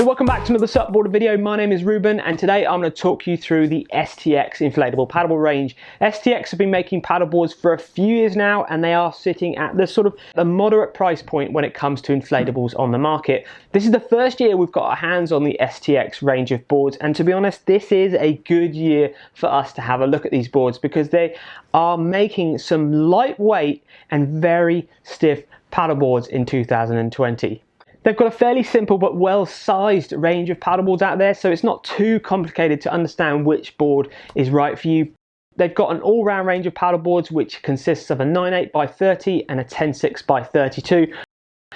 So welcome back to another SUPboarder video. My name is Ruben and today I'm going to talk you through the STX inflatable paddleboard range. STX have been making paddleboards for a few years now and they are sitting at the sort of a moderate price point when it comes to inflatables on the market. This is the first year we've got our hands on the STX range of boards, and to be honest, this is a good year for us to have a look at these boards because they are making some lightweight and very stiff paddleboards in 2020. They've got a fairly simple but well-sized range of paddleboards out there, so it's not too complicated to understand which board is right for you. They've got an all-round range of paddleboards which consists of a 9.8 by 30 and a 10.6 by 32.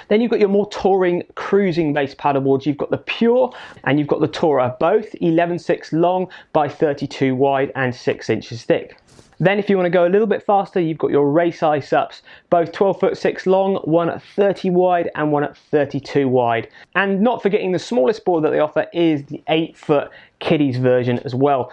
Then you've got your more touring, cruising-based paddleboards. You've got the Pure and you've got the Tourer, both 11.6 long by 32 wide and 6 inches thick. Then if you want to go a little bit faster, you've got your race iSUPs, both 12.6 long, one at 30 wide and one at 32 wide. And not forgetting the smallest board that they offer is the 8-foot kiddies version as well.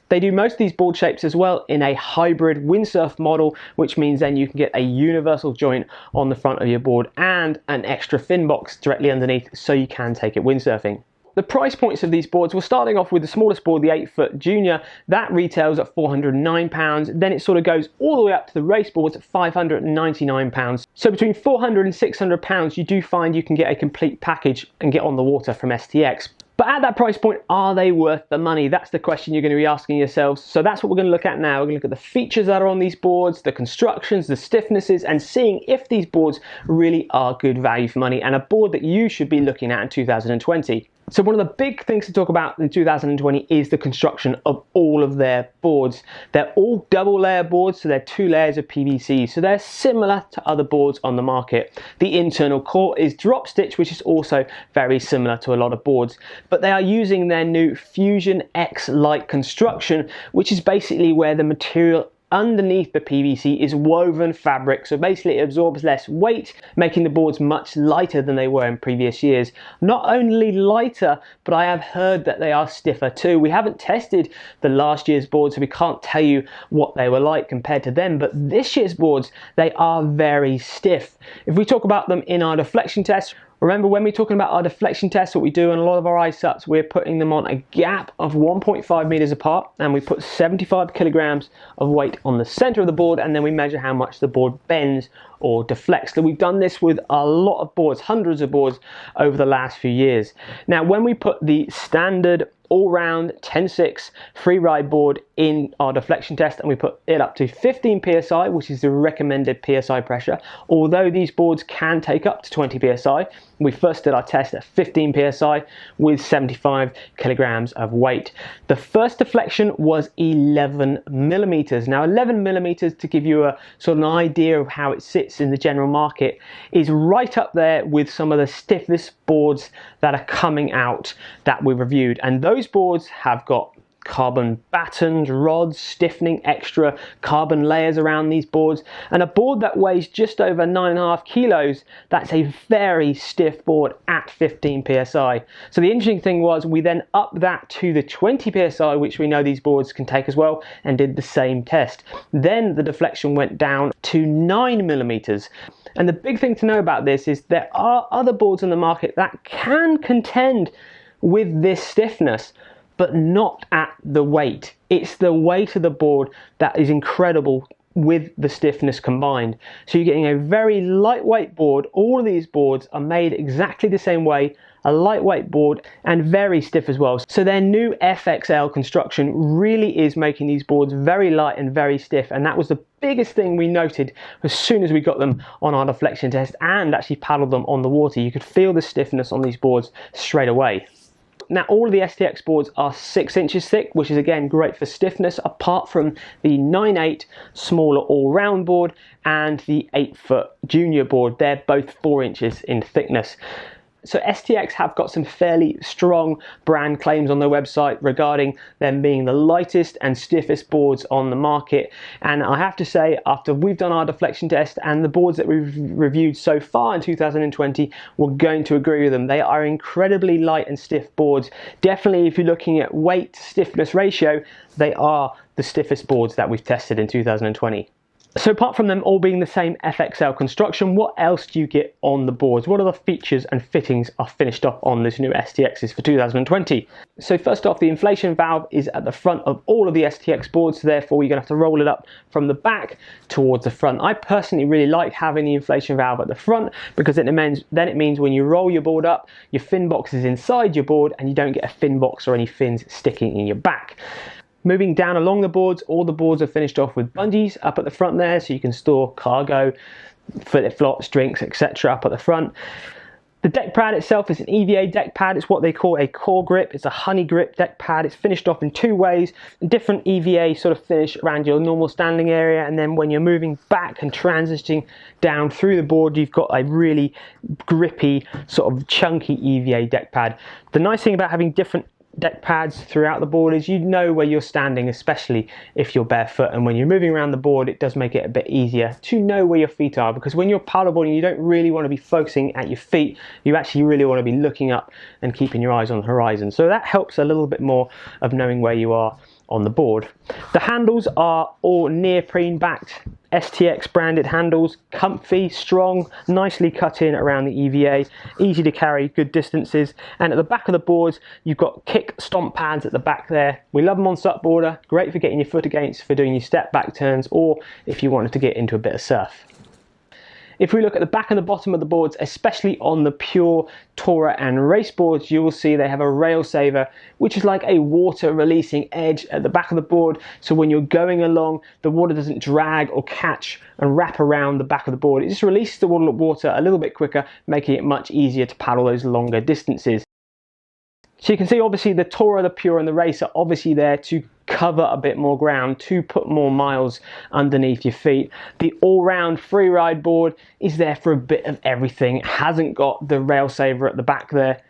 They do most of these board shapes as well in a hybrid windsurf model, which means then you can get a universal joint on the front of your board and an extra fin box directly underneath so you can take it windsurfing. The price points of these boards, we're starting off with the smallest board, the 8-foot Junior. That retails at £409. Then it sort of goes all the way up to the race boards at £599. So between £400 and £600, you do find you can get a complete package and get on the water from STX. But at that price point, are they worth the money? That's the question you're going to be asking yourselves. So that's what we're going to look at now. We're going to look at the features that are on these boards, the constructions, the stiffnesses, and seeing if these boards really are good value for money and a board that you should be looking at in 2020. So one of the big things to talk about in 2020 is the construction of all of their boards. They're all double layer boards, so they're 2 layers of PVC. So they're similar to other boards on the market. The internal core is drop stitch, which is also very similar to a lot of boards. But they are using their new Fusion X-like construction, which is basically where the material underneath the PVC is woven fabric, so basically it absorbs less weight, making the boards much lighter than they were in previous years. Not only lighter, but I have heard that they are stiffer too. We haven't tested the last year's boards, so we can't tell you what they were like compared to them, but this year's boards, they are very stiff. If we talk about them in our deflection test, remember when we're talking about our deflection tests, what we do in a lot of our iSUPs, we're putting them on a gap of 1.5 meters apart, and we put 75 kilograms of weight on the center of the board, and then we measure how much the board bends or deflects. So we've done this with a lot of boards, hundreds of boards over the last few years. Now, when we put the standard all-round 10.6 free ride board in our deflection test and we put it up to 15 psi, which is the recommended psi pressure, although these boards can take up to 20 psi, we first did our test at 15 psi with 75 kilograms of weight. The first deflection was 11 millimeters. Now 11 millimeters, to give you a sort of an idea of how it sits in the general market, is right up there with some of the stiffest boards that are coming out that we reviewed, and those boards have got carbon battens, rods, stiffening, extra carbon layers around these boards, and a board that weighs just over 9.5 kilos, that's a very stiff board at 15 psi. So the interesting thing was we then upped that to the 20 psi, which we know these boards can take as well, and did the same test. Then the deflection went down to 9 millimeters. And the big thing to know about this is there are other boards on the market that can contend with this stiffness, but not at the weight. It's the weight of the board that is incredible with the stiffness combined. So you're getting a very lightweight board. All of these boards are made exactly the same way, a lightweight board and very stiff as well. So their new FXL construction really is making these boards very light and very stiff, and that was the biggest thing we noted as soon as we got them on our deflection test and actually paddled them on the water. You could feel the stiffness on these boards straight away. Now all of the STX boards are 6 inches thick, which is again great for stiffness, apart from the 9.8 smaller all-round board and the 8-foot Junior board. They're both 4 inches in thickness. So STX have got some fairly strong brand claims on their website regarding them being the lightest and stiffest boards on the market. And I have to say, after we've done our deflection test and the boards that we've reviewed so far in 2020, we're going to agree with them. They are incredibly light and stiff boards. Definitely, if you're looking at weight to stiffness ratio, they are the stiffest boards that we've tested in 2020. So apart from them all being the same FXL construction, what else do you get on the boards? What other features and fittings are finished off on this new STXs for 2020? So first off, the inflation valve is at the front of all of the STX boards, so therefore you're going to have to roll it up from the back towards the front. I personally really like having the inflation valve at the front because then it means when you roll your board up, your fin box is inside your board and you don't get a fin box or any fins sticking in your back. Moving down along the boards, all the boards are finished off with bungees up at the front there, so you can store cargo, flip-flops, drinks, etc. up at the front. The deck pad itself is an EVA deck pad. It's what they call a core grip. It's a honey grip deck pad. It's finished off in two ways. Different EVA sort of finish around your normal standing area, and then when you're moving back and transitioning down through the board, you've got a really grippy, sort of chunky EVA deck pad. The nice thing about having different deck pads throughout the board is you know where you're standing, especially if you're barefoot, and when you're moving around the board it does make it a bit easier to know where your feet are, because when you're paddleboarding you don't really want to be focusing at your feet, you actually really want to be looking up and keeping your eyes on the horizon, so that helps a little bit more of knowing where you are on the board. The handles are all neoprene backed STX branded handles, comfy, strong, nicely cut in around the EVA, easy to carry, good distances, and at the back of the boards you've got kick stomp pads at the back there. We love them on SUPboarder, great for getting your foot against for doing your step back turns or if you wanted to get into a bit of surf. If we look at the back and the bottom of the boards, especially on the pure tourer and race boards, you will see they have a rail saver, which is like a water releasing edge at the back of the board. So when you're going along, the water doesn't drag or catch and wrap around the back of the board. It just releases the water a little bit quicker, making it much easier to paddle those longer distances. So you can see obviously the tourer, the pure and the race are obviously there to cover a bit more ground, to put more miles underneath your feet. The all-round free ride board is there for a bit of everything. It hasn't got the rail saver at the back there.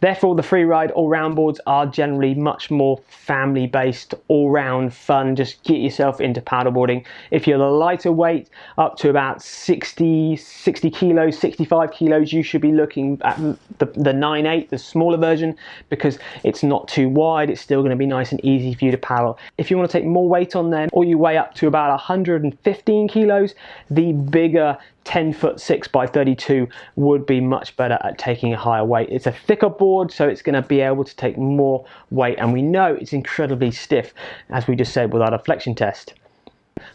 Therefore, the free ride all-round boards are generally much more family-based, all-round fun. Just get yourself into paddleboarding. If you're the lighter weight, up to about 60 kilos, 65 kilos, you should be looking at the 9.8, the smaller version, because it's not too wide. It's still going to be nice and easy for you to paddle. If you want to take more weight on them, or you weigh up to about 115 kilos, the bigger 10-foot 6x32 would be much better at taking a higher weight. It's a thicker board, so it's going to be able to take more weight, and we know it's incredibly stiff, as we just said with our deflection test.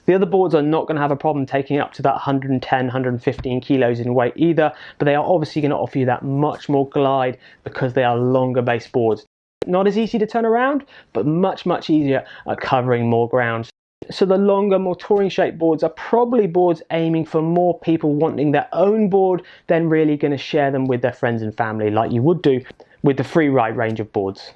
The other boards are not going to have a problem taking up to that 110, 115 kilos in weight either, but they are obviously going to offer you that much more glide because they are longer base boards. Not as easy to turn around, but much easier at covering more ground. So the longer, more touring shaped boards are probably boards aiming for more people wanting their own board than really going to share them with their friends and family like you would do with the free ride range of boards.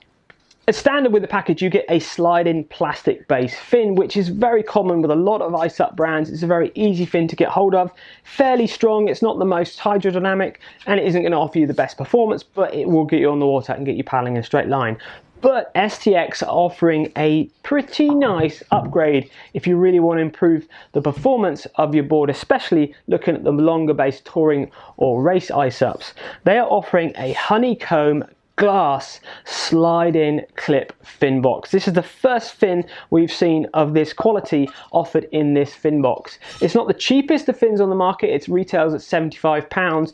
As standard with the package, you get a slide-in plastic base fin, which is very common with a lot of iSUP brands. It's a very easy fin to get hold of, fairly strong, it's not the most hydrodynamic, and it isn't going to offer you the best performance, but it will get you on the water and get you paddling in a straight line. But STX are offering a pretty nice upgrade if you really want to improve the performance of your board, especially looking at the longer base touring or race iSUPs. They are offering a honeycomb glass slide-in clip fin box. This is the first fin we've seen of this quality offered in this fin box. It's not the cheapest of fins on the market, it retails at £75,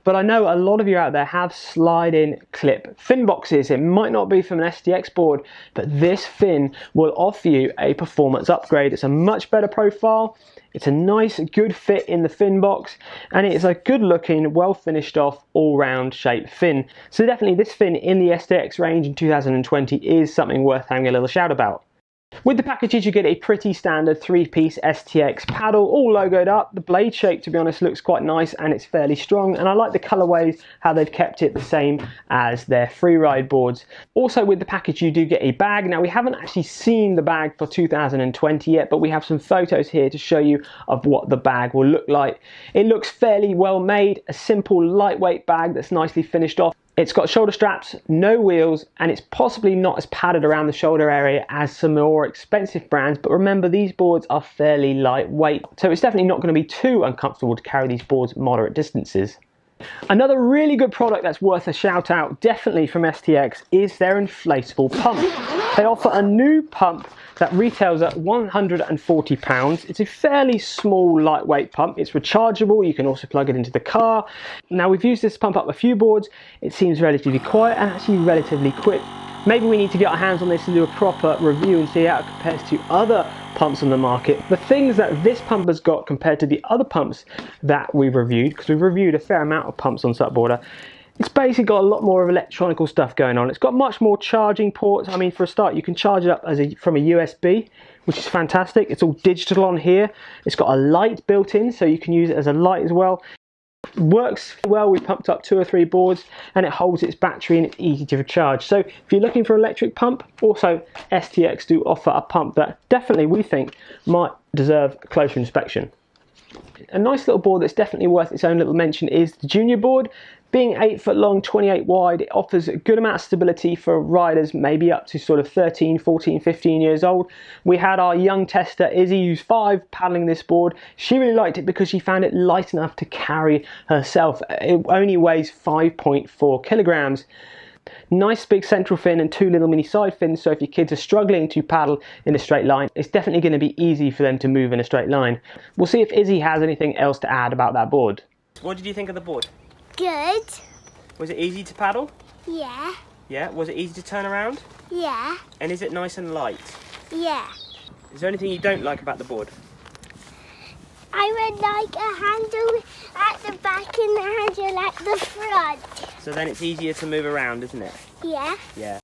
but I know a lot of you out there have slide-in clip fin boxes. It might not be from an STX board, but this fin will offer you a performance upgrade. It's a much better profile, it's a nice, good fit in the fin box, and it's a good looking, well finished off, all-round shaped fin. So definitely this fin in the STX range in 2020 is something worth having a little shout about. With the packages you get a pretty standard 3-piece STX paddle, all logoed up. The blade shape, to be honest, looks quite nice and it's fairly strong, and I like the colorways, how they've kept it the same as their free ride boards. Also with the package you do get a bag. Now we haven't actually seen the bag for 2020 yet, but we have some photos here to show you of what the bag will look like. It looks fairly well made, a simple lightweight bag that's nicely finished off. It's got shoulder straps, no wheels, and it's possibly not as padded around the shoulder area as some more expensive brands, but remember these boards are fairly lightweight, so it's definitely not going to be too uncomfortable to carry these boards moderate distances. Another really good product that's worth a shout out, definitely from STX, is their inflatable pump. They offer a new pump that retails at £140. It's a fairly small, lightweight pump. It's rechargeable. You can also plug it into the car. Now, we've used this pump up a few boards. It seems relatively quiet and actually relatively quick. Maybe we need to get our hands on this and do a proper review and see how it compares to other pumps on the market. The things that this pump has got compared to the other pumps that we've reviewed, because we've reviewed a fair amount of pumps on SUPboarder, it's basically got a lot more of electronical stuff going on. It's got much more charging ports. I mean, for a start, you can charge it up from a USB, which is fantastic. It's all digital on here. It's got a light built in, so you can use it as a light as well. It works well. We pumped up 2 or 3 boards, and it holds its battery and it's easy to recharge. So if you're looking for an electric pump, also STX do offer a pump that definitely we think might deserve closer inspection. A nice little board that's definitely worth its own little mention is the Junior board. Being 8 foot long, 28 wide, it offers a good amount of stability for riders maybe up to sort of 13, 14, 15 years old. We had our young tester Izzy, who's 5, paddling this board. She really liked it because she found it light enough to carry herself. It only weighs 5.4 kilograms. Nice big central fin and 2 little mini side fins, so if your kids are struggling to paddle in a straight line, it's definitely going to be easy for them to move in a straight line. We'll see if Izzy has anything else to add about that board. What did you think of the board? Good. Was it easy to paddle? Yeah. Yeah? Was it easy to turn around? Yeah. And is it nice and light? Yeah. Is there anything you don't like about the board? I would like a handle at the back and a handle at the front. So then it's easier to move around, isn't it? Yeah. Yeah.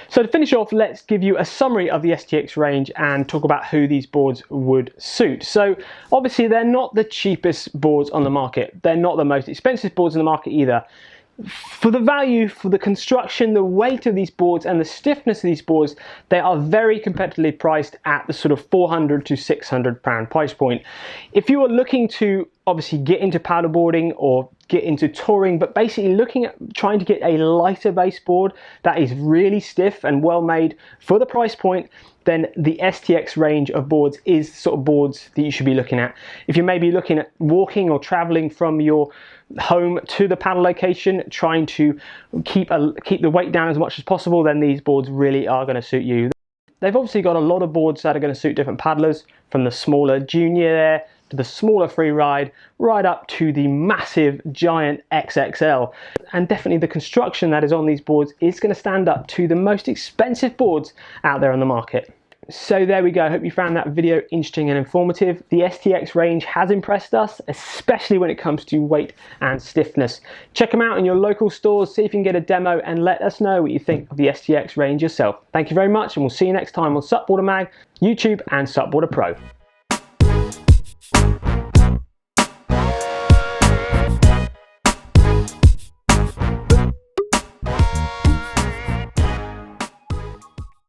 So to finish off, let's give you a summary of the STX range and talk about who these boards would suit. So obviously they're not the cheapest boards on the market. They're not the most expensive boards on the market either. For the value, for the construction, the weight of these boards and the stiffness of these boards, they are very competitively priced at the sort of £400 to £600 price point. If you are looking to obviously get into paddleboarding or get into touring, but basically looking at trying to get a lighter base board that is really stiff and well made for the price point, then the STX range of boards is the sort of boards that you should be looking at. If you're maybe looking at walking or traveling from your home to the paddle location, trying to keep the weight down as much as possible, then these boards really are going to suit you. They've obviously got a lot of boards that are going to suit different paddlers, from the smaller Junior there to the smaller free ride, right up to the massive giant XXL. And definitely the construction that is on these boards is going to stand up to the most expensive boards out there on the market. So there we go. I hope you found that video interesting and informative. The STX range has impressed us, especially when it comes to weight and stiffness. Check them out in your local stores, see if you can get a demo, and let us know what you think of the STX range yourself. Thank you very much, and we'll see you next time on SUPboarder Mag, YouTube, and SUPboarder Pro.